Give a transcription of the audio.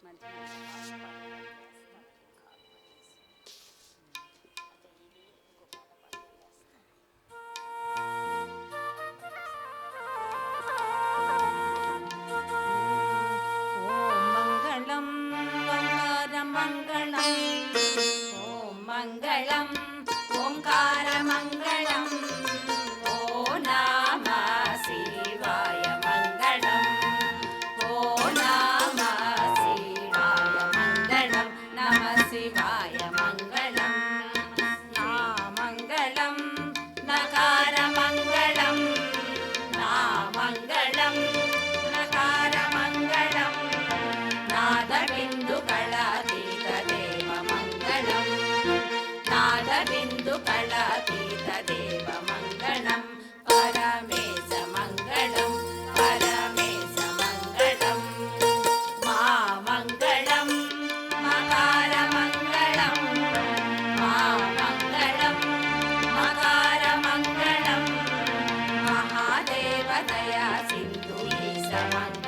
మంచి మంచి పాటలు పాడి చేస్తారు. డైలీ ఇంకో పాట పాడి ఓం మంగళం ఓంకార మంగళం ఓం మంగళం ఓంకార మంగళం ఓ నామ శివాయ మంగళం ఓ నామ శివాయ మంగళం నమ శివాయ మంగళం నా మంగళం నకార మంగళం నా మంగళం నకార మంగళం నాద బిందు కళాతీత దేవ మంగళం నాద బిందు కళాతీత దేవ మంగళం పరమేశ మంగళం పరమేశ మంగళం మా మంగళం మకార మంగళం మా మంగళం మకార మంగళం మహాదేవ దయా సింధు ఈశ మంగళం